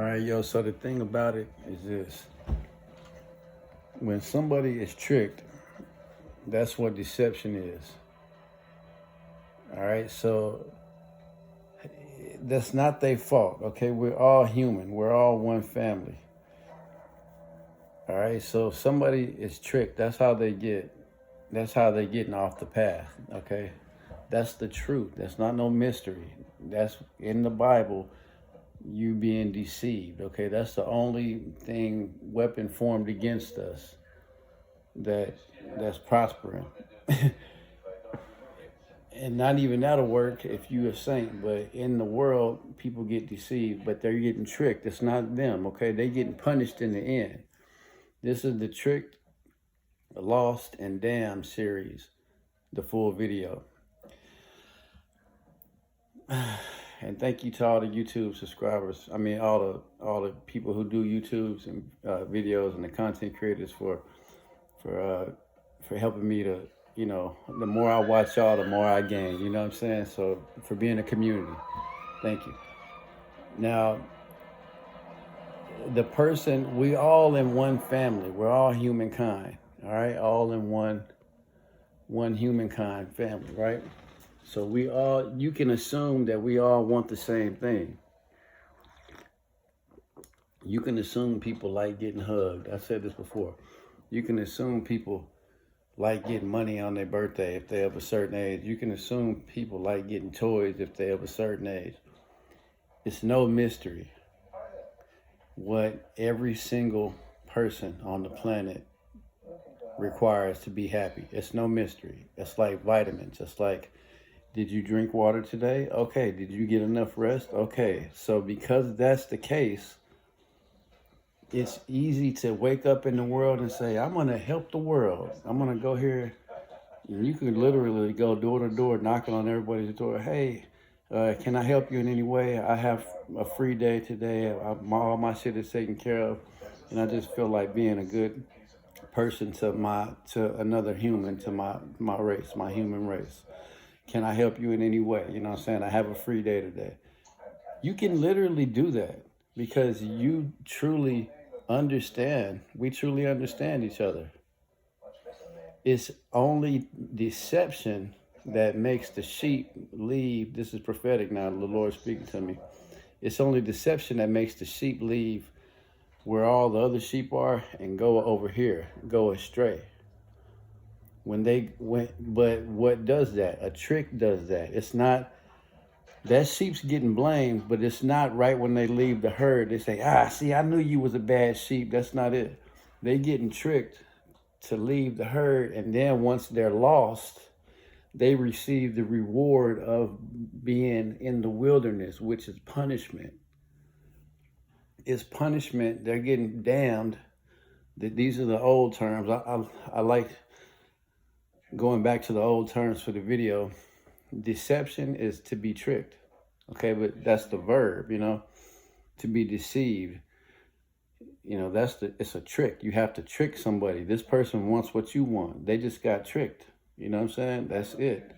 All right, yo, so the thing about it is this. When somebody is tricked, that's what deception is. All right, so that's not their fault, okay? We're all human. We're all one family. All right, so if somebody is tricked, that's how they getting off the path, okay? That's the truth. That's not no mystery. That's in the Bible, you being deceived, okay? That's the only weapon formed against us that's prospering. And not even that'll work if you a saint, but in the world, people get deceived, but they're getting tricked. It's not them, okay? They getting punished in the end. This is the Tricked, Lost, and Damned series, the full video. And thank you to all the YouTube subscribers. I mean, all the people who do YouTubes and videos, and the content creators for helping me to, the more I watch y'all, the more I gain. You know what I'm saying? So for being a community, thank you. Now, the person, we all in one family. We're all humankind. All right, all in one humankind family, right? So you can assume that we all want the same thing. You can assume people like getting hugged. I said this before. You can assume people like getting money on their birthday if they're of a certain age. You can assume people like getting toys if they're of a certain age. It's no mystery what every single person on the planet requires to be happy. It's no mystery. It's like vitamins. It's like, did you drink water today? Okay. Did you get enough rest? Okay. So because that's the case, it's easy to wake up in the world and say, I'm going to help the world. I'm going to go here. And you could literally go door to door, knocking on everybody's door. Hey, can I help you in any way? I have a free day today. All my shit is taken care of. And I just feel like being a good person to another human, to my race, my human race. Can I help you in any way? You know what I'm saying? I have a free day today. You can literally do that because you truly understand. We truly understand each other. It's only deception that makes the sheep leave. This is prophetic now, the Lord speaking to me. It's only deception that makes the sheep leave where all the other sheep are and go over here, go astray. But what does that? A trick does that. It's not, that sheep's getting blamed, but it's not right when they leave the herd. They say, see, I knew you was a bad sheep. That's not it. They getting tricked to leave the herd, and then once they're lost, they receive the reward of being in the wilderness, which is punishment. It's punishment. They're getting damned. These are the old terms. I like going back to the old terms for the video. Deception is to be tricked. Okay, but that's the verb, to be deceived. It's a trick. You have to trick somebody. This person wants what you want. They just got tricked. You know what I'm saying? That's it.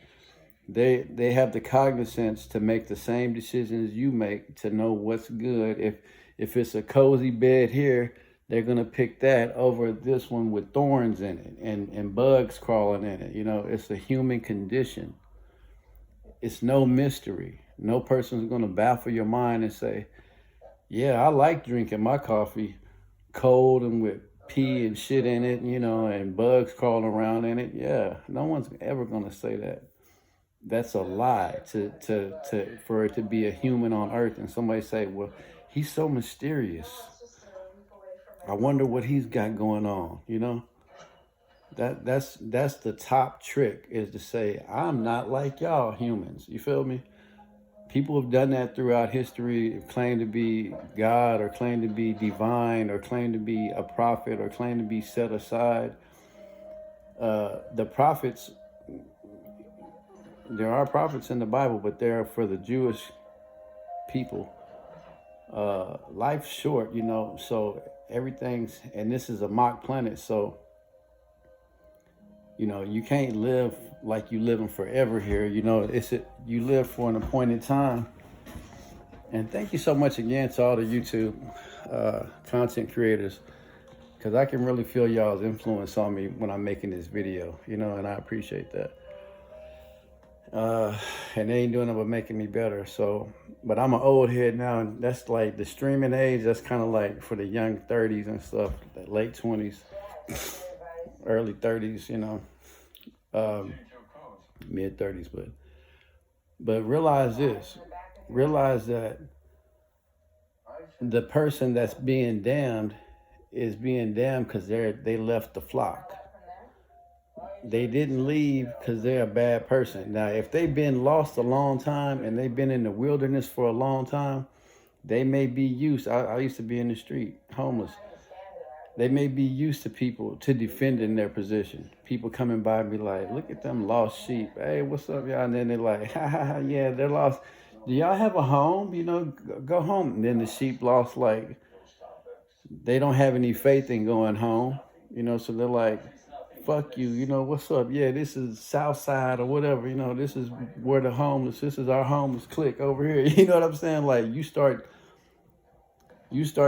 They have the cognizance to make the same decisions you make, to know what's good. If it's a cozy bed here, they're going to pick that over this one with thorns in it and bugs crawling in it. It's a human condition. It's no mystery. No person's going to baffle your mind and say, yeah, I like drinking my coffee cold and with pee and shit in it, and bugs crawling around in it. Yeah, no one's ever going to say that. That's a lie for it to be a human on earth and somebody say, well, he's so mysterious. I wonder what he's got going on, That's the top trick, is to say, I'm not like y'all humans. You feel me? People have done that throughout history, claim to be God or claim to be divine or claim to be a prophet or claim to be set aside. The prophets, there are prophets in the Bible, but they're for the Jewish people. Life's short, so everything's, and this is a mock planet, so you can't live like you living forever here. You live for an appointed time, And thank you so much again to all the YouTube content creators, because I can really feel y'all's influence on me when I'm making this video, you know, and I appreciate that. And they ain't doing it but making me better. So, but I'm an old head now, and that's like the streaming age. That's kind of like for the young 30s and stuff, the late 20s, early 30s, you know, mid 30s. But realize this, realize that the person that's being damned is being damned because they left the flock. They didn't leave because they're a bad person. Now, if they've been lost a long time and they've been in the wilderness for a long time, they may be used. I used to be in the street, homeless. They may be used to people to defending their position. People coming by and be like, look at them lost sheep. Hey, what's up, y'all? And then they're like, ha, ha, ha, yeah, they're lost. Do y'all have a home? You know, go home. And then the sheep lost, like, they don't have any faith in going home. You know, so they're like, fuck you, you know, what's up? Yeah, this is Southside or whatever, you know, this is where the homeless, this is our homeless clique over here. You know what I'm saying? Like you start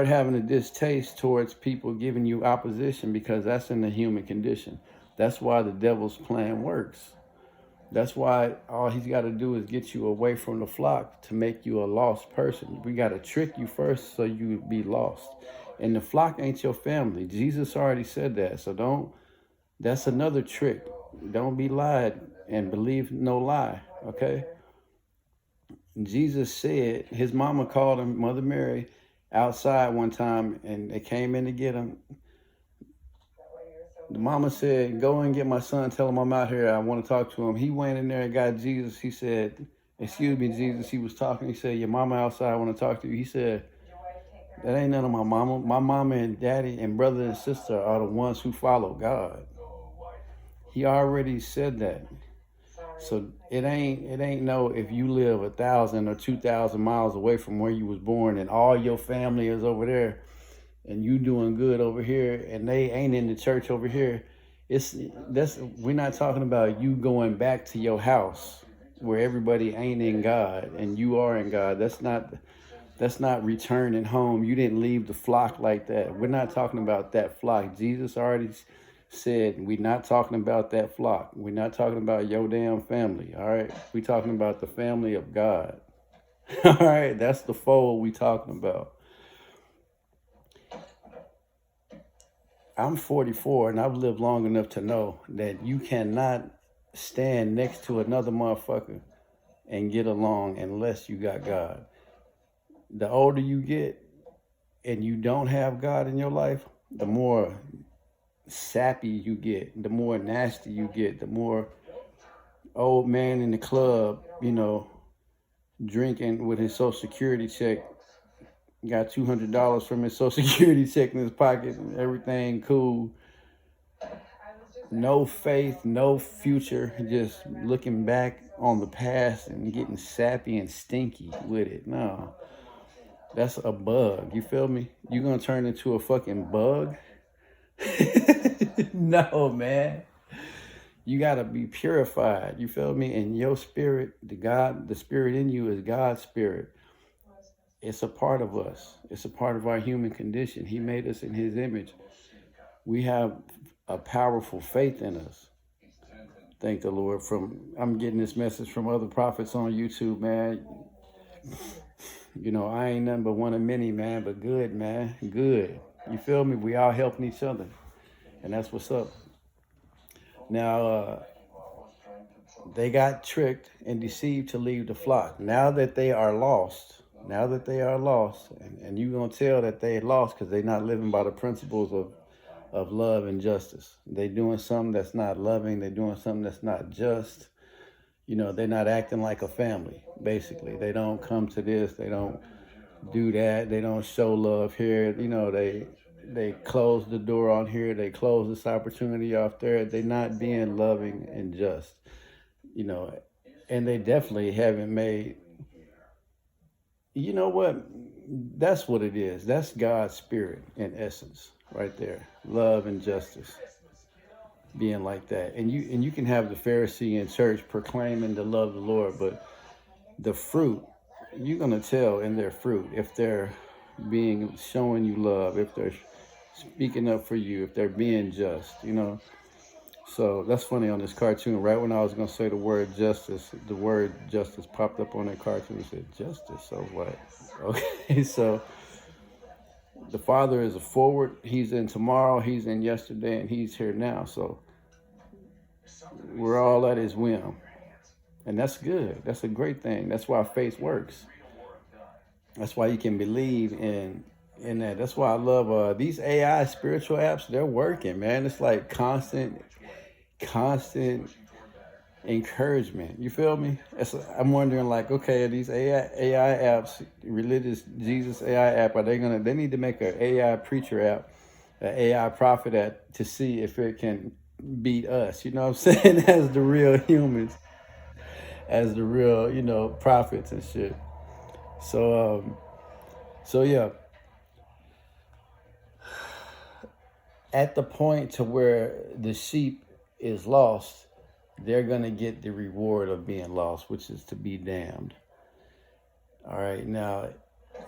having a distaste towards people giving you opposition, because that's in the human condition. That's why the devil's plan works. That's why all he's got to do is get you away from the flock to make you a lost person. We got to trick you first so you be lost. And the flock ain't your family. Jesus already said that. So that's another trick. Don't be lied and believe no lie, okay? Jesus said, his mama called him, Mother Mary, outside one time, and they came in to get him. The mama said, go and get my son, tell him I'm out here, I want to talk to him. He went in there and got Jesus. He said, excuse me, Jesus. He was talking. He said, your mama outside, I want to talk to you. He said, that ain't none of my mama. My mama and daddy and brother and sister are the ones who follow God. He already said that. So it ain't no, if you live 1,000 or 2,000 miles away from where you was born and all your family is over there and you doing good over here and they ain't in the church over here. We're not talking about you going back to your house where everybody ain't in God and you are in God. That's not returning home. You didn't leave the flock like that. We're not talking about that flock. Jesus already said, we're not talking about that flock. We're not talking about your damn family, all right? We're talking about the family of God. All right, that's the fold we talking about. I'm 44 and I've lived long enough to know that you cannot stand next to another motherfucker and get along unless you got God. The older you get and you don't have God in your life, the more sappy you get, the more nasty you get, the more old man in the club, you know, drinking with his Social Security check, got $200 from his Social Security check in his pocket, and everything cool. No faith, no future, just looking back on the past and getting sappy and stinky with it. No, that's a bug. You feel me? You're going to turn into a fucking bug? No, man. You got to be purified. You feel me? And your spirit, the spirit in you is God's spirit. It's a part of us. It's a part of our human condition. He made us in his image. We have a powerful faith in us. Thank the Lord. I'm getting this message from other prophets on YouTube, man. You know, I ain't nothing but one of many, man, but good, man. Good. You feel me? We all helping each other. And that's what's up. Now, they got tricked and deceived to leave the flock. Now that they are lost, and you're going to tell that they lost because they're not living by the principles of love and justice. They're doing something that's not loving. They're doing something that's not just. You know, they're not acting like a family, basically. They don't come to this. They don't do that. They don't show love here. You know, they close the door on here. They close this opportunity off there. They're not being loving and just, you know, and they definitely haven't made, you know what? That's what it is. That's God's spirit in essence right there. Love and justice. Being like that. And you can have the Pharisee in church proclaiming the love of the Lord, but the fruit you're gonna tell in their fruit if they're being showing you love, if they're speaking up for you, if they're being just, you know. So that's funny on this cartoon. Right when I was gonna say the word justice, the word justice popped up on that cartoon. It said justice. So what? Okay, so the Father is a forward. He's in tomorrow. He's in yesterday, and He's here now. So we're all at His whim, and that's good. That's a great thing. That's why faith works. That's why you can believe in that. That's why I love these AI spiritual apps. They're working, man. It's like constant encouragement. You feel me? I'm wondering, like, okay, are these AI apps, religious Jesus AI app, they need to make an AI preacher app, an AI prophet app to see if it can beat us, you know what I'm saying? As the real humans, as the real, prophets and shit. So yeah, at the point to where the sheep is lost, they're going to get the reward of being lost, which is to be damned. All right. Now,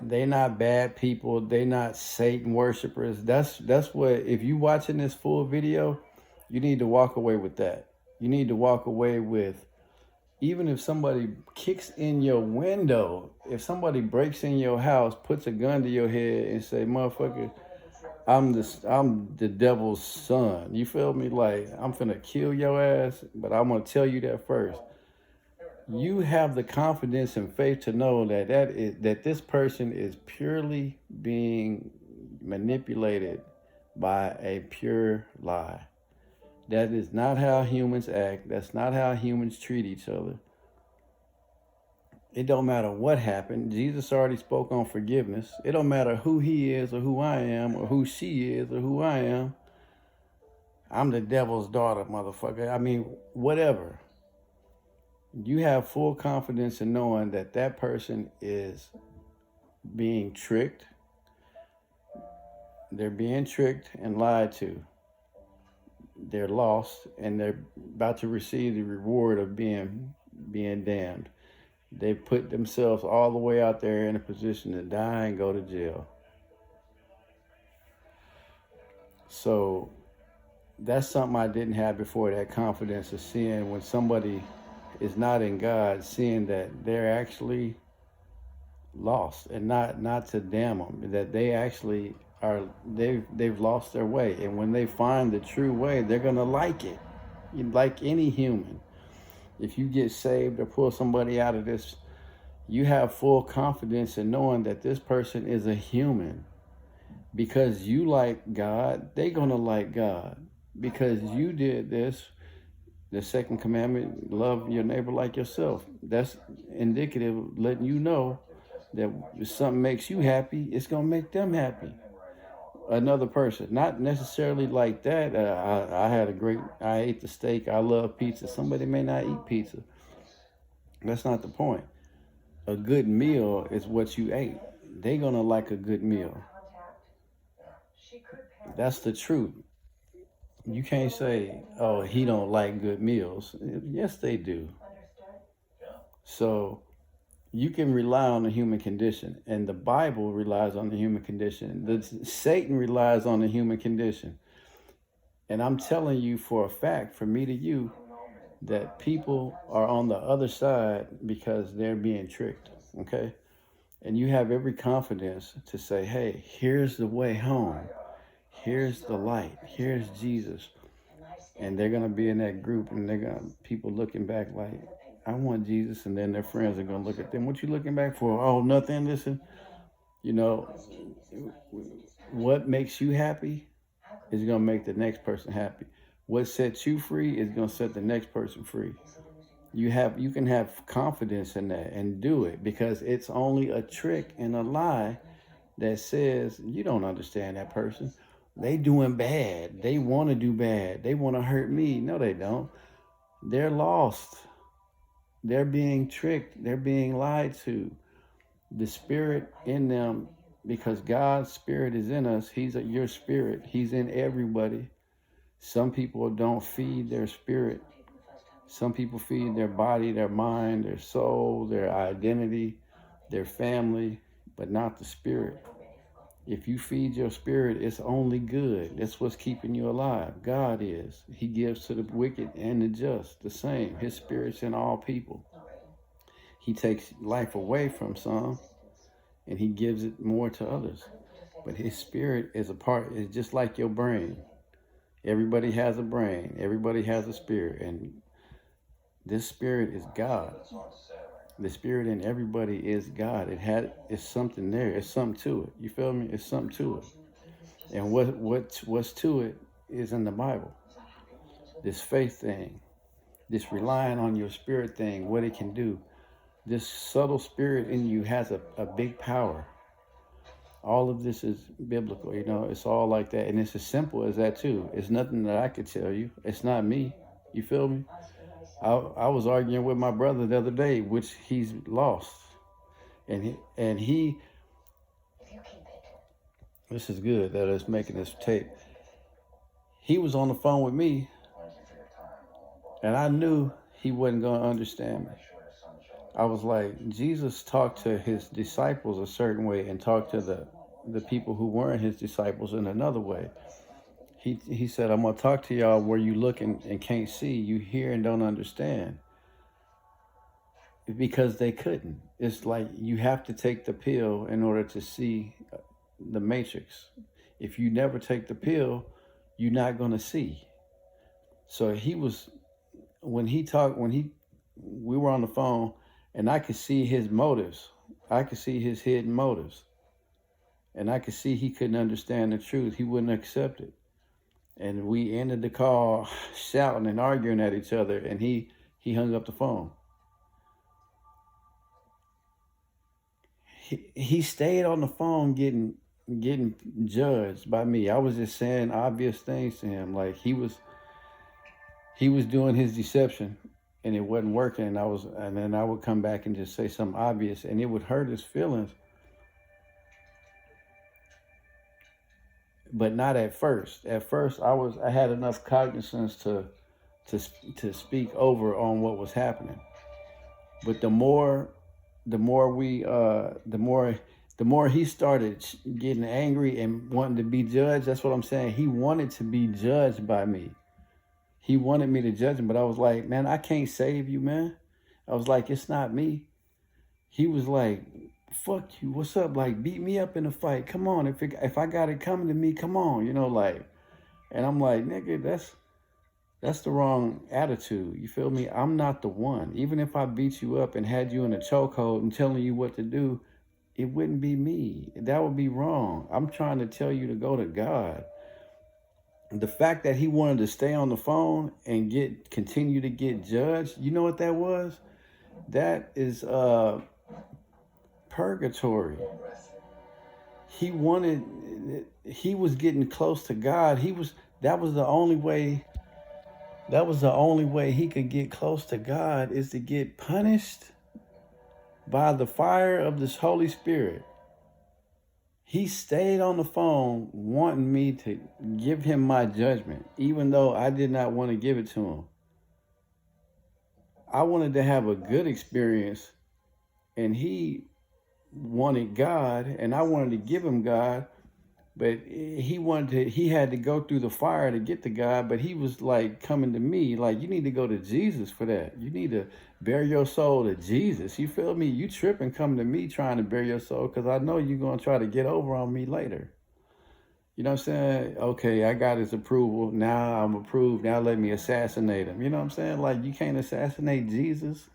they're not bad people. They're not Satan worshipers. That's what, if you watching this full video, you need to walk away with that. You need to walk away with, even if somebody kicks in your window, if somebody breaks in your house, puts a gun to your head and say, motherfucker, I'm the devil's son. You feel me? Like, I'm finna kill your ass, but I'm gonna tell you that first. You have the confidence and faith to know that this person is purely being manipulated by a pure lie. That is not how humans act. That's not how humans treat each other. It don't matter what happened. Jesus already spoke on forgiveness. It don't matter who he is or who I am or who she is or who I am. I'm the devil's daughter, motherfucker. I mean, whatever. You have full confidence in knowing that that person is being tricked. They're being tricked and lied to. They're lost and they're about to receive the reward of being damned. They put themselves all the way out there in a position to die and go to jail. So that's something I didn't have before, that confidence of seeing when somebody is not in God, seeing that they're actually lost, and not to damn them, that they actually are, they've lost their way. And when they find the true way, they're going to like it. Like any human. If you get saved or pull somebody out of this, you have full confidence in knowing that this person is a human. Because you like God, they're going to like God. Because you did this, the second commandment, love your neighbor like yourself. That's indicative of letting you know that if something makes you happy, it's going to make them happy. Another person, not necessarily like that. I ate the steak. I love pizza. Somebody may not eat pizza. That's not the point. A good meal is what you ate. They're going to like a good meal. That's the truth. You can't say, oh, he don't like good meals. Yes, they do. So you can rely on the human condition, and the Bible relies on the human condition. Satan relies on the human condition. And I'm telling you for a fact, from me to you, that people are on the other side because they're being tricked, okay? And you have every confidence to say, hey, here's the way home. Here's the light. Here's Jesus. And they're going to be in that group, and they're going to, people looking back like, I want Jesus. And then their friends are going to look at them. What you looking back for? Oh, nothing. Listen, what makes you happy is going to make the next person happy. What sets you free is going to set the next person free. You can have confidence in that and do it, because it's only a trick and a lie that says you don't understand that person. They doing bad. They want to do bad. They want to hurt me. No, they don't. They're lost. They're being tricked. They're being lied to. The spirit in them, because God's spirit is in us. He's your spirit. He's in everybody. Some people don't feed their spirit. Some people feed their body, their mind, their soul, their identity. They're family, but not the spirit. If you feed your spirit, it's only good. That's what's keeping you alive. God is. He gives to the wicked and the just the same. His spirit's in all people. He takes life away from some and he gives it more to others. But his spirit is a part, it's just like your brain. Everybody has a brain. Everybody has a spirit. And this spirit is God. The spirit in everybody is God. It's something there. It's something to it. You feel me? It's something to it. And what's to it is in the Bible. This faith thing, this relying on your spirit thing, what it can do. This subtle spirit in you has a big power. All of this is biblical, you know, it's all like that. And it's as simple as that too. It's nothing that I could tell you. It's not me. You feel me? I was arguing with my brother the other day, which he's lost. And he this is good that it's making this tape. He was on the phone with me and I knew he wasn't going to understand me. I was like, Jesus talked to his disciples a certain way and talked to the people who weren't his disciples in another way. He said, I'm going to talk to y'all where you look and can't see, you hear and don't understand. Because they couldn't. It's like you have to take the pill in order to see the matrix. If you never take the pill, you're not going to see. So we were on the phone and I could see his motives. I could see his hidden motives. And I could see he couldn't understand the truth. He wouldn't accept it. And we ended the call shouting and arguing at each other, and he hung up the phone. He stayed on the phone getting judged by me. I was just saying obvious things to him, like he was doing his deception and it wasn't working, and then I would come back and just say something obvious and it would hurt his feelings. But not at first. At first, I had enough cognizance to speak over on what was happening. But the more he started getting angry and wanting to be judged, that's what I'm saying. He wanted to be judged by me. He wanted me to judge him, but I was like, man, I can't save you, man. I was like, it's not me. He was like, fuck you, what's up? Like, beat me up in a fight. Come on, if I got it coming to me, come on, you know, like. And I'm like, nigga, that's the wrong attitude. You feel me? I'm not the one. Even if I beat you up and had you in a chokehold and telling you what to do, it wouldn't be me. That would be wrong. I'm trying to tell you to go to God. The fact that he wanted to stay on the phone and continue to get judged, you know what that was? That is purgatory. He was getting close to God. That was the only way he could get close to God, is to get punished by the fire of this Holy Spirit. He stayed on the phone wanting me to give him my judgment, even though I did not want to give it to him. I wanted to have a good experience, and he wanted God, and I wanted to give him God, but he had to go through the fire to get to God. But he was like coming to me like, you need to go to Jesus for that. You need to bear your soul to Jesus. You feel me? You tripping coming to me trying to bear your soul, because I know you're going to try to get over on me later. You know what I'm saying? Okay, I got his approval. Now I'm approved. Now let me assassinate him. You know what I'm saying? Like, you can't assassinate Jesus.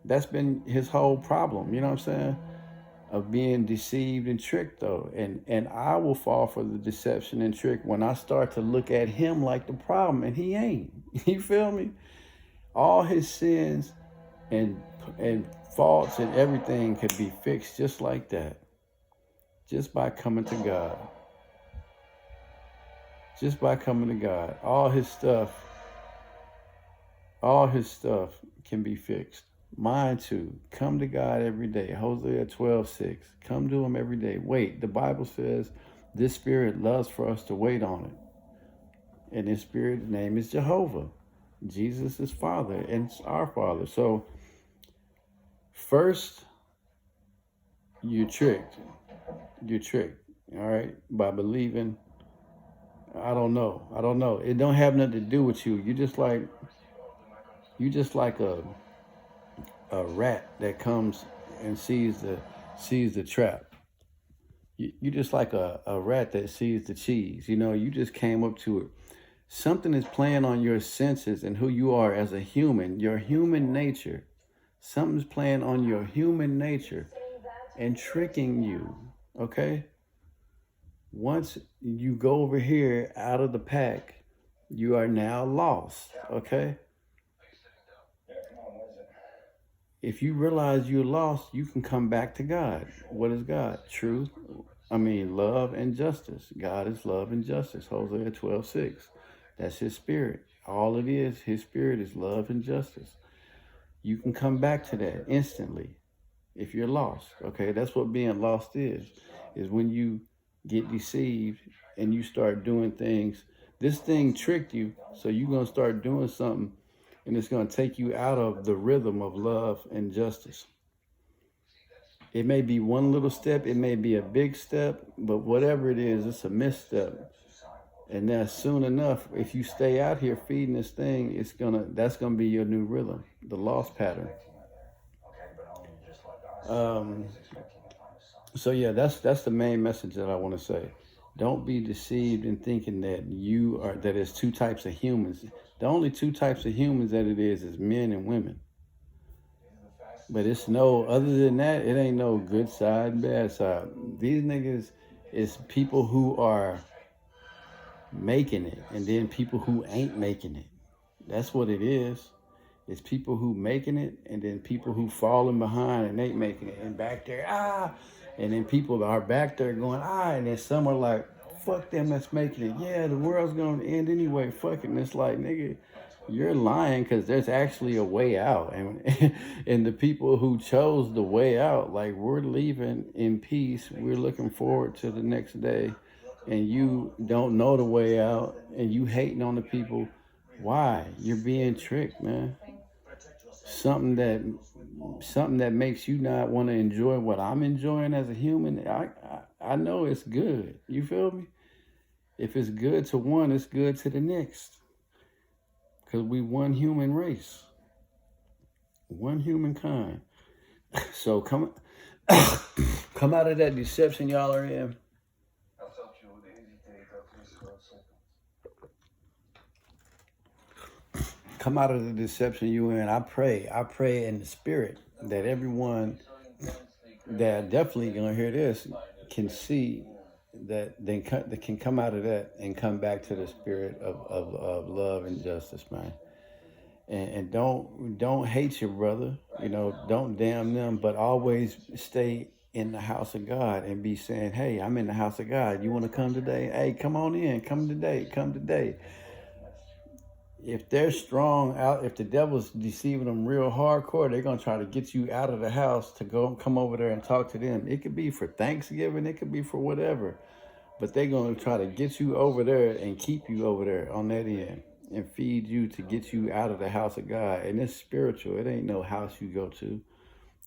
That's been his whole problem. You know what I'm saying? Of being deceived and tricked, though. And I will fall for the deception and trick when I start to look at him like the problem, and he ain't. You feel me? All his sins and faults and everything could be fixed just like that. Just by coming to God. Just by coming to God. All his stuff can be fixed. Mine too. Come to God every day. Hosea 12:6. Come to him every day. Wait. The Bible says this spirit loves for us to wait on it. And his spirit's name is Jehovah. Jesus is Father and it's our Father. So first, You're tricked. You're tricked. All right, by believing. I don't know. I don't know. It don't have nothing to do with you. You just like a rat that comes and sees the trap. You just like a rat that sees the cheese. You just came up to it. Something is playing on your senses and who you are as a human, your human nature. Something's playing on your human nature and tricking you. Okay? Once you go over here out of the pack, you are now lost. Okay? If you realize you're lost, you can come back to God. What is God? Truth. Love and justice. God is love and justice. Hosea 12:6. That's his spirit. All it is, his spirit is love and justice. You can come back to that instantly if you're lost. Okay, that's what being lost is when you get deceived and you start doing things. This thing tricked you, so you're going to start doing something, and it's going to take you out of the rhythm of love and justice. It may be one little step, it may be a big step, but whatever it is, it's a misstep. And then soon enough, if you stay out here feeding this thing, that's gonna be your new rhythm, the lost pattern. So yeah, that's the main message that I want to say. Don't be deceived in thinking that it's two types of humans. The only two types of humans that it is men and women. But other than that, it ain't no good side, bad side. These niggas is people who are making it, and then people who ain't making it. That's what it is. It's people who making it, and then people who falling behind and ain't making it, and back there, and then people are back there going, and then some are like, fuck them that's making it. Yeah, the world's gonna end anyway. Fuck it. And it's like, nigga, you're lying, because there's actually a way out, and and the people who chose the way out, like, we're leaving in peace. We're looking forward to the next day. And you don't know the way out, and you hating on the people. Why? You're being tricked, man. Something that makes you not want to enjoy what I'm enjoying as a human. I know it's good. You feel me? If it's good to one, it's good to the next. Because we one human race, one humankind. So come out of that deception y'all are in. Come out of the deception you in. I pray in the spirit that everyone that definitely gonna hear this can see that they can come out of that and come back to the spirit of love and justice, man. And don't hate your brother, don't damn them, but always stay in the house of God and be saying, hey, I'm in the house of God. You want to come today? Hey, come on in. Come today. If they're strong out, if the devil's deceiving them real hardcore, they're going to try to get you out of the house to come over there and talk to them. It could be for Thanksgiving. It could be for whatever. But they're going to try to get you over there and keep you over there on that end and feed you to get you out of the house of God. And it's spiritual. It ain't no house you go to.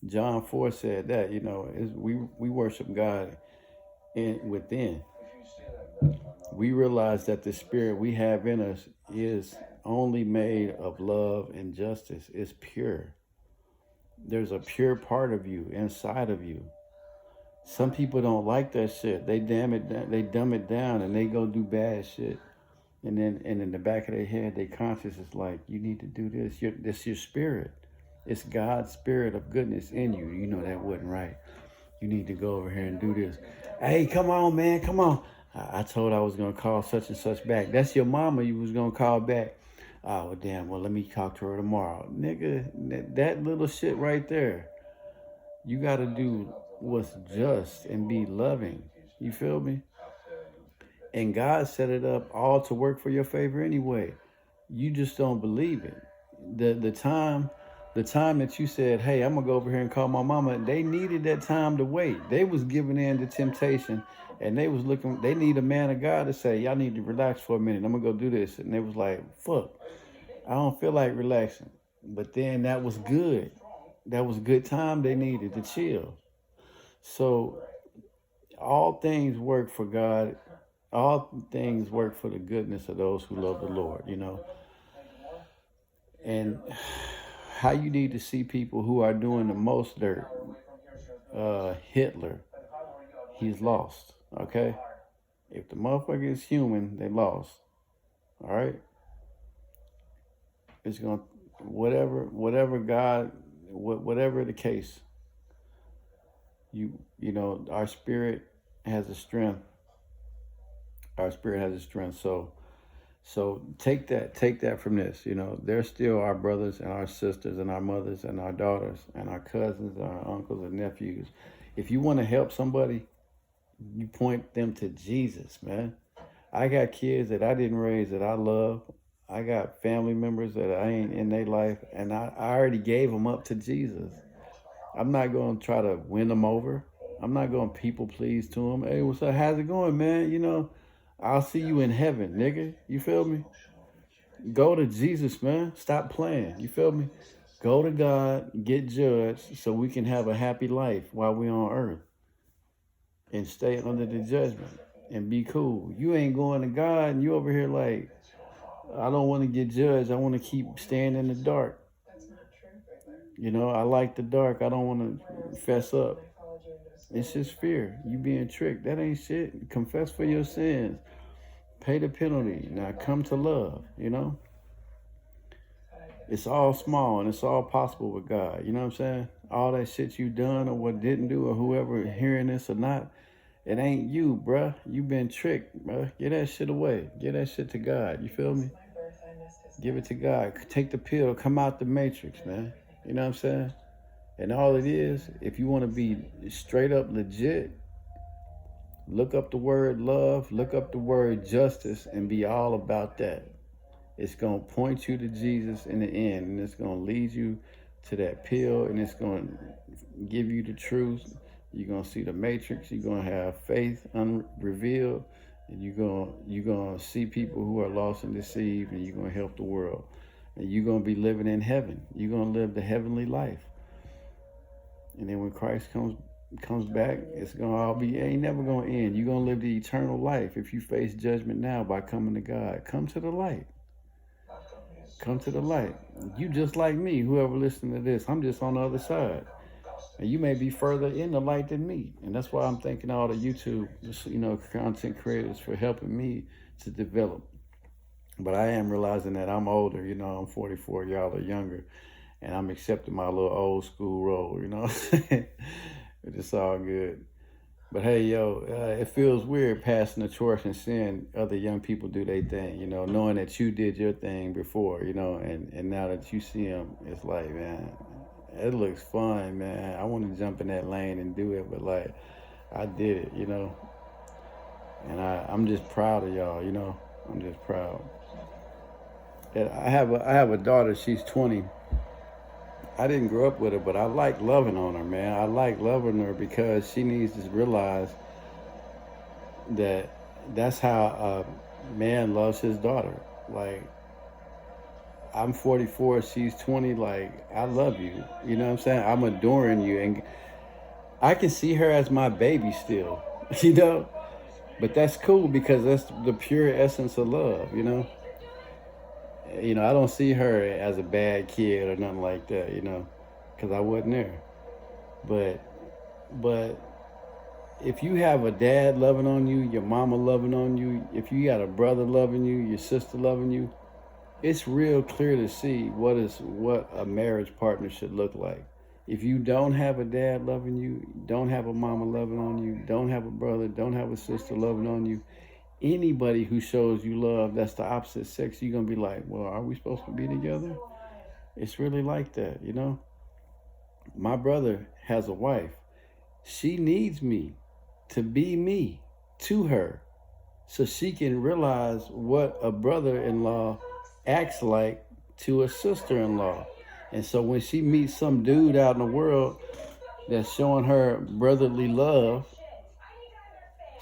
John 4 said that, we worship God within. We realize that the spirit we have in us is only made of love and justice. It's pure. There's a pure part of you inside of you. Some people don't like that shit. They dumb it down and they go do bad shit. And in the back of their head, their conscience is like, you need to do this. This your spirit. It's God's spirit of goodness in you. You know that wasn't right. You need to go over here and do this. Hey, come on, man. Come on. I told I was going to call such and such back. That's your mama you was going to call back. Oh, well, damn. Well, let me talk to her tomorrow. Nigga, that little shit right there. You got to do what's just and be loving. You feel me? And God set it up all to work for your favor anyway. You just don't believe it. The time that you said, hey, I'm going to go over here and call my mama, they needed that time to wait. They was giving in to temptation, and they need a man of God to say, y'all need to relax for a minute. I'm going to go do this. And they was like, fuck, I don't feel like relaxing. But then that was good. That was good time they needed to chill. So all things work for God. All things work for the goodness of those who love the Lord, And how you need to see people who are doing the most dirt. Hitler, he's lost, okay? If the motherfucker is human, they lost, all right? It's going to, whatever God, whatever the case, our spirit has a strength. Our spirit has a strength. So take that from this. They're still our brothers and our sisters and our mothers and our daughters and our cousins and our uncles and nephews. If you want to help somebody, you point them to Jesus, man. I got kids that I didn't raise that I love. I got family members that I ain't in their life, and I already gave them up to Jesus. I'm not going to try to win them over. I'm not going to people please to them. Hey, what's up? How's it going, man? I'll see you in heaven, nigga. You feel me? Go to Jesus, man. Stop playing. You feel me? Go to God, get judged so we can have a happy life while we're on earth and stay under the judgment and be cool. You ain't going to God and you over here like, I don't want to get judged. I want to keep staying in the dark. I like the dark. I don't want to fess up. It's just fear. You being tricked. That ain't shit. Confess for your sins. Pay the penalty. Now come to love, It's all small and it's all possible with God. You know what I'm saying? All that shit you done or what didn't do or whoever hearing this or not, it ain't you, bruh. You been tricked, bruh. Get that shit away. Give that shit to God. You feel me? Give it to God. Take the pill. Come out the matrix, man. You know what I'm saying? And all it is, if you want to be straight up legit, look up the word love, look up the word justice, and be all about that. It's going to point you to Jesus in the end, and it's going to lead you to that pill, and it's going to give you the truth. You're going to see the matrix. You're going to have faith unrevealed, and you're going to see people who are lost and deceived, and you're going to help the world. And you're going to be living in heaven. You're going to live the heavenly life. And then when Christ comes back, it's going to all be, ain't never going to end. You're going to live the eternal life. If you face judgment now by coming to God, come to the light. Come to the light. You just like me, whoever listening to this, I'm just on the other side. And you may be further in the light than me. And that's why I'm thanking all the YouTube, content creators for helping me to develop. But I am realizing that I'm older, I'm 44, y'all are younger. And I'm accepting my little old school role, But it's all good. But hey, it feels weird passing the torch and seeing other young people do their thing, knowing that you did your thing before, and now that you see them, it's like, man, it looks fun, man. I want to jump in that lane and do it, but like, I did it, and I'm just proud of y'all, I'm just proud. And I have a daughter, she's 20. I didn't grow up with her, but I like loving on her, man. I like loving her because she needs to realize that that's how a man loves his daughter. Like, I'm 44, she's 20, like, I love you. You know what I'm saying? I'm adoring you. And I can see her as my baby still, But that's cool because that's the pure essence of love, I don't see her as a bad kid or nothing like that, because I wasn't there. But if you have a dad loving on you, your mama loving on you, if you got a brother loving you, your sister loving you, it's real clear to see what a marriage partner should look like. If you don't have a dad loving you, don't have a mama loving on you, don't have a brother, don't have a sister loving on you, anybody who shows you love that's the opposite sex, you're going to be like, well, are we supposed to be together? It's really like that, My brother has a wife. She needs me to be me to her so she can realize what a brother-in-law acts like to a sister-in-law. And so when she meets some dude out in the world that's showing her brotherly love,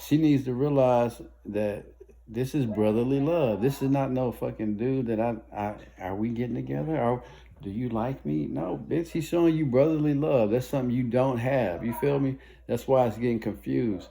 she needs to realize that this is brotherly love. This is not no fucking dude that are we getting together? Do you like me? No, bitch, he's showing you brotherly love. That's something you don't have. You feel me? That's why it's getting confused.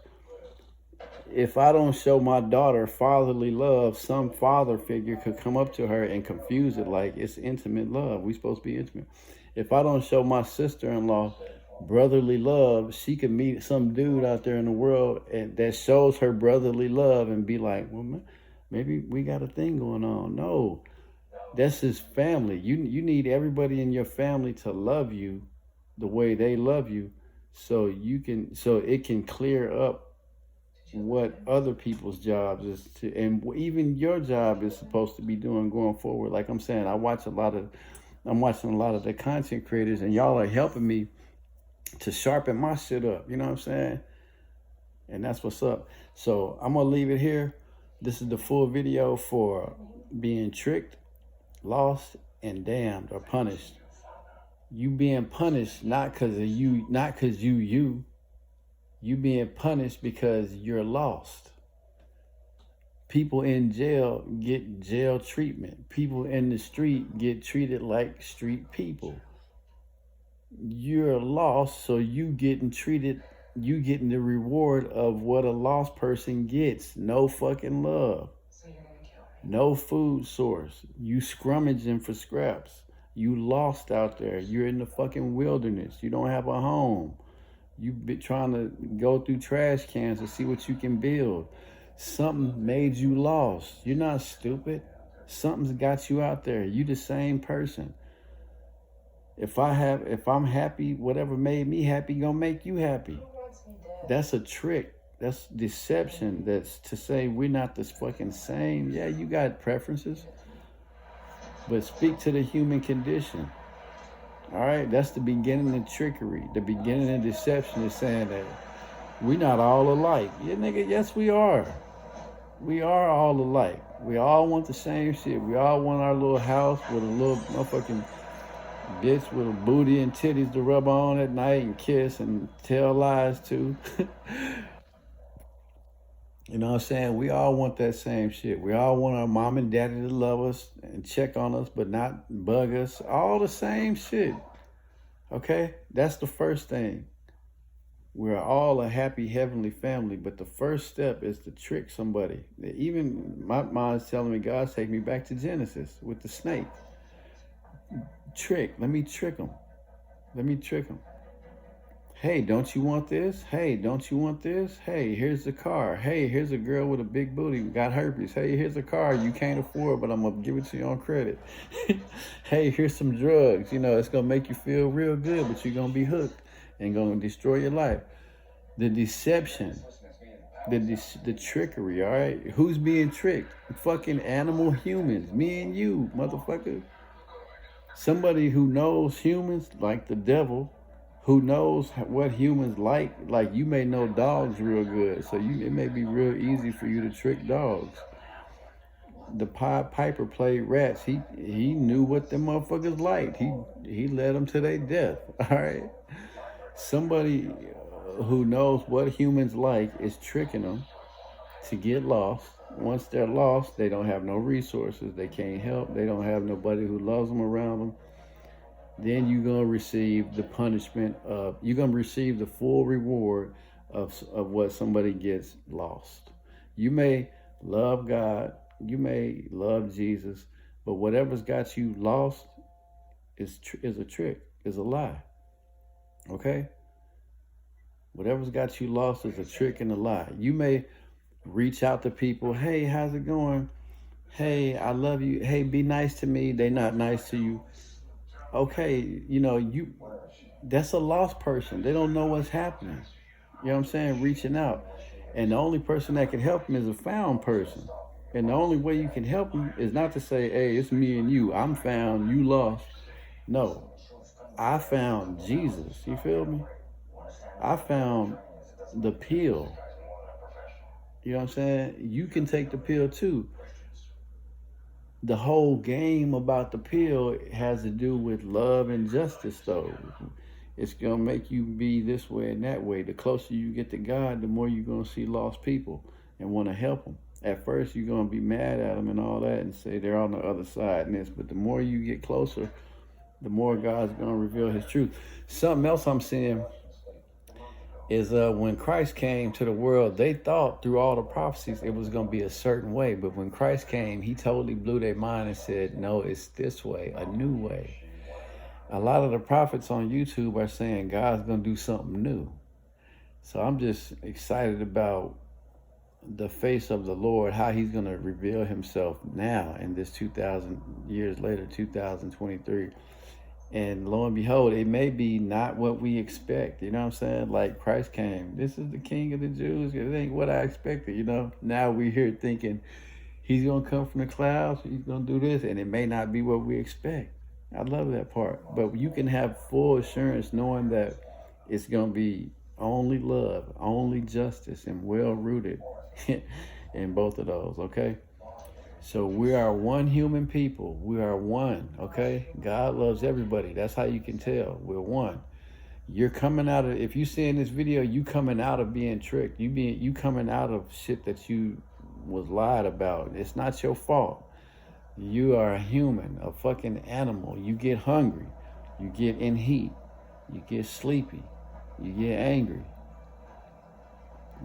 If I don't show my daughter fatherly love, some father figure could come up to her and confuse it like it's intimate love. We supposed to be intimate. If I don't show my sister-in-law brotherly love, she could meet some dude out there in the world and that shows her brotherly love and be like, well, man, maybe we got a thing going on. No, that's his family. You need everybody in your family to love you the way they love you, so it can clear up what other people's jobs is to, and even your job is supposed to be doing going forward. Like I'm saying, I'm watching a lot of the content creators, and y'all are helping me to sharpen my shit up. You know what I'm saying? And that's what's up. So I'm gonna leave it here. This is the full video for being tricked, lost, and damned or punished. You being punished not because of you, not because you being punished because you're lost. People in jail get jail treatment. People in the street get treated like street people. You're lost, so you getting the reward of what a lost person gets. No fucking love. No food source. You scrummaging for scraps. You lost out there. You're in the fucking wilderness. You don't have a home. You've been trying to go through trash cans to see what you can build. Something made you lost. You're not stupid. Something's got you out there. You the same person. If I'm happy, whatever made me happy gonna make you happy. That's a trick. That's deception. That's to say we're not the fucking same. Yeah, you got preferences, but speak to the human condition. All right, that's the beginning of trickery. The beginning of deception is saying that we're not all alike. Yeah, nigga, yes we are. We are all alike. We all want the same shit. We all want our little house with a little motherfucking bitch with a booty and titties to rub on at night and kiss and tell lies to. You know what I'm saying? We all want that same shit. We all want our mom and daddy to love us and check on us, but not bug us. All the same shit. Okay? That's the first thing. We're all a happy heavenly family, but the first step is to trick somebody. Even my mind's telling me, God's taking me back to Genesis with the snake. Trick. Let me trick them. Let me trick them. Hey, don't you want this? Hey, don't you want this? Hey, here's the car. Hey, here's a girl with a big booty, got herpes. Hey, here's a car you can't afford, but I'm going to give it to you on credit. Hey, here's some drugs. You know, it's going to make you feel real good, but you're going to be hooked and going to destroy your life. The deception, the trickery, all right? Who's being tricked? Fucking animal humans, me and you, motherfucker. Somebody who knows humans like the devil, who knows what humans like you may know dogs real good, so it may be real easy for you to trick dogs. The Pied Piper played rats. He knew what them motherfuckers liked. He led them to their death. All right. Somebody who knows what humans like is tricking them to get lost. Once they're lost, they don't have no resources. They can't help. They don't have nobody who loves them around them. Then you're going to receive the punishment of, you're going to receive the full reward of what somebody gets lost. You may love God, you may love Jesus, but whatever's got you lost is a trick, is a lie. Okay? Whatever's got you lost is a trick and a lie. You may reach out to people, hey, how's it going? Hey, I love you. Hey, be nice to me. They not nice to you. Okay, you know, that's a lost person. They don't know what's happening. You know what I'm saying? Reaching out. And the only person that can help them is a found person. And the only way you can help them is not to say, hey, it's me and you. I'm found, you lost. No, I found Jesus. You feel me? I found the pill. You know what I'm saying? You can take the pill too. The whole game about the pill has to do with love and justice, though. It's going to make you be this way and that way. The closer you get to God, the more you're going to see lost people and want to help them. At first, you're going to be mad at them and all that and say they're on the other side and this. But the more you get closer, the more God's going to reveal his truth. Something else I'm seeing is when Christ came to the world, they thought through all the prophecies it was going to be a certain way. But when Christ came, he totally blew their mind and said, no, it's this way, a new way. A lot of the prophets on YouTube are saying God's going to do something new. So I'm just excited about the face of the Lord, how he's going to reveal himself now in this 2,000 years later, 2023. And lo and behold, it may be not what we expect. You know what I'm saying? Like Christ came. This is the King of the Jews. It ain't what I expected, you know? Now we're here thinking he's going to come from the clouds. He's going to do this. And it may not be what we expect. I love that part. But you can have full assurance knowing that it's going to be only love, only justice, and well-rooted in both of those, okay? So we are one human people. We are one, okay? God loves everybody. That's how you can tell. We're one. You're coming out of, if you see in this video, you coming out of being tricked. You coming out of shit that you was lied about. It's not your fault. You are a human, a fucking animal. You get hungry. You get in heat. You get sleepy. You get angry.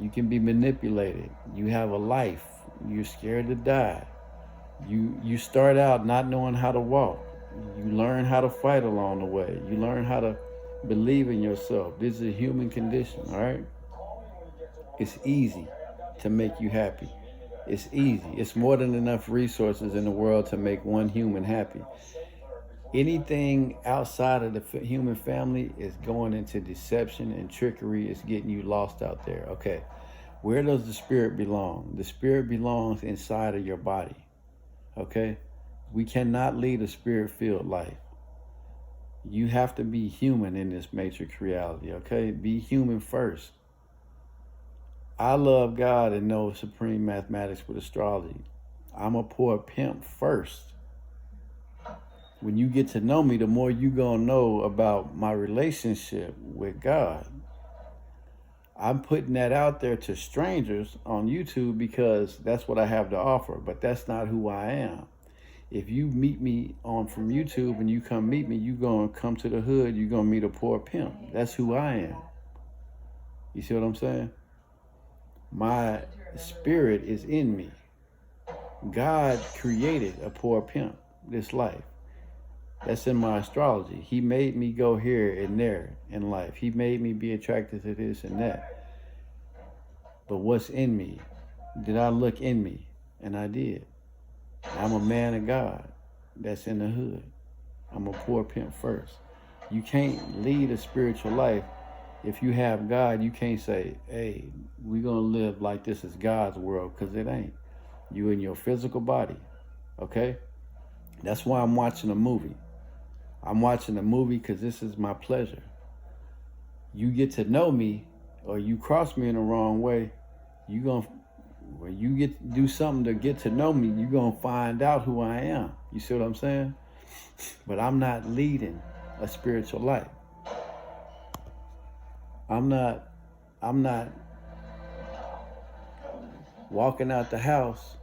You can be manipulated. You have a life. You're scared to die. You start out not knowing how to walk. You learn how to fight along the way. You learn how to believe in yourself. This is a human condition, all right? It's easy to make you happy. It's easy. It's more than enough resources in the world to make one human happy. Anything outside of the human family is going into deception and trickery. It's getting you lost out there. Okay, where does the spirit belong? The spirit belongs inside of your body. Okay, we cannot lead a spirit-filled life. You have to be human in this matrix reality. Okay, be human first. I love God and know supreme mathematics with astrology. I'm a poor pimp first. When you get to know me, the more you gonna know about my relationship with God. I'm putting that out there to strangers on YouTube because that's what I have to offer, but that's not who I am. If you meet me from YouTube and you come meet me, you gonna come to the hood, you gonna meet a poor pimp. That's who I am. You see what I'm saying? My spirit is in me. God created a poor pimp, this life. That's in my astrology. He made me go here and there in life. He made me be attracted to this and that. But what's in me? Did I look in me? And I did. I'm a man of God that's in the hood. I'm a poor pimp first. You can't lead a spiritual life. If you have God, you can't say, hey, we're going to live like this is God's world, because it ain't. You in your physical body, okay? That's why I'm watching a movie. I'm watching a movie because this is my pleasure. You get to know me, or you cross me in the wrong way, when you get to do something to get to know me, you're going to find out who I am. You see what I'm saying? But I'm not leading a spiritual life. I'm not walking out the house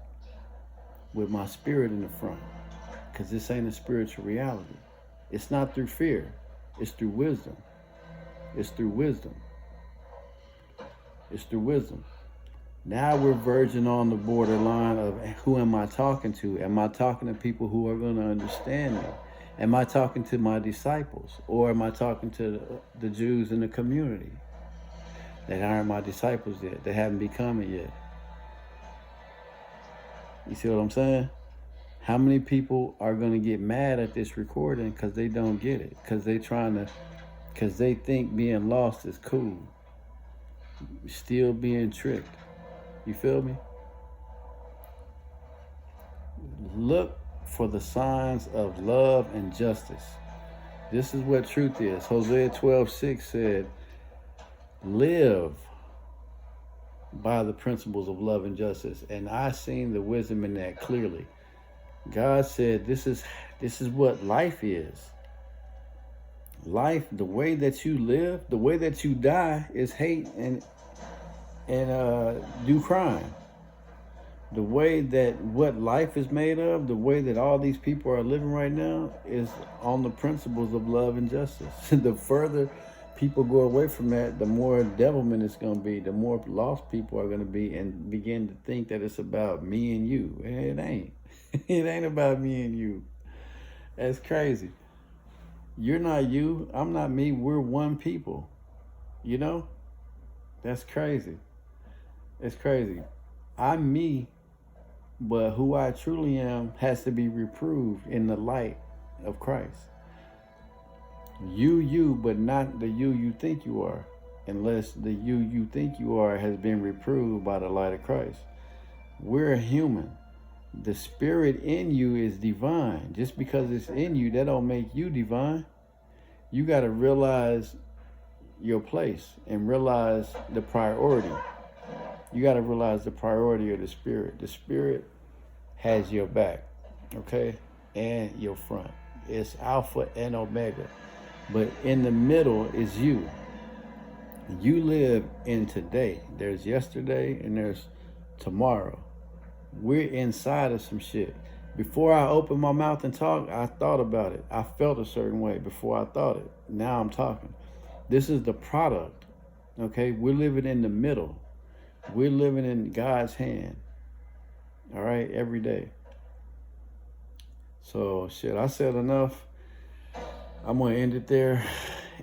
with my spirit in the front, because this ain't a spiritual reality. It's not through fear. It's through wisdom. It's through wisdom. It's through wisdom. Now we're verging on the borderline of who am I talking to? Am I talking to people who are going to understand me? Am I talking to my disciples? Or am I talking to the Jews in the community that aren't my disciples yet, that haven't become it yet? You see what I'm saying? How many people are going to get mad at this recording because they don't get it? Because they think being lost is cool. Still being tricked. You feel me? Look for the signs of love and justice. This is what truth is. Hosea 12:6 said, live by the principles of love and justice. And I seen the wisdom in that clearly. God said this is what life is. Life, the way that you live, the way that you die is hate and do crime. The way that what life is made of, the way that all these people are living right now is on the principles of love and justice. The further people go away from that, the more devilment it's going to be, the more lost people are going to be and begin to think that it's about me and you. It ain't. It ain't about me and you. That's crazy. You're not you. I'm not me. We're one people. You know? That's crazy. It's crazy. I'm me, but who I truly am has to be reproved in the light of Christ. You, but not the you think you are, unless the you think you are has been reproved by the light of Christ. We're human. The spirit in you is divine. Just because it's in you, that don't make you divine. You got to realize your place and realize the priority. You got to realize the priority of the spirit. The spirit has your back, okay, and your front. It's Alpha and Omega. But in the middle is you. You live in today. There's yesterday and there's tomorrow. We're inside of some shit. Before I opened my mouth and talked, I thought about it. I felt a certain way before I thought it. Now I'm talking. This is the product, okay? We're living in the middle. We're living in God's hand, all right, every day. So, shit, I said enough. I'm going to end it there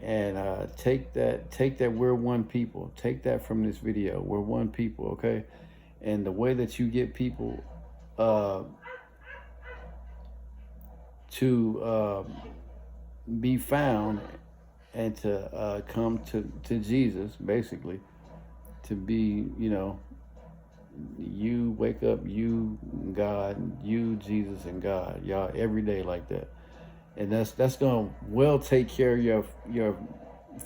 and take that we're one people. Take that from this video. We're one people, okay? And the way that you get people to be found and to come to Jesus, basically, to be, you know, you wake up, you, God, you, Jesus, and God, y'all, every day like that. And that's going to well take care of your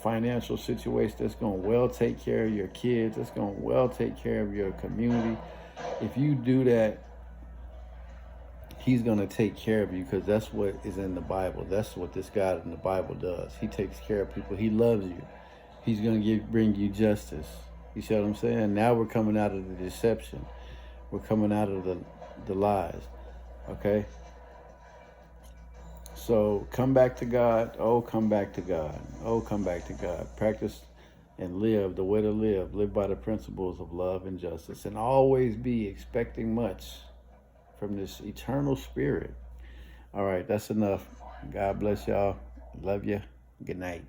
financial situation. That's going to well take care of your kids. That's going to well take care of your community. If you do that, he's going to take care of you, because that's what is in the Bible. That's what this God in the Bible does. He takes care of people. He loves you. He's going to bring you justice. You see what I'm saying? Now we're coming out of the deception. We're coming out of the lies. Okay? So come back to God. Oh, come back to God. Oh, come back to God. Practice and live the way to live. Live by the principles of love and justice. And always be expecting much from this eternal spirit. All right, that's enough. God bless y'all. Love you. Good night.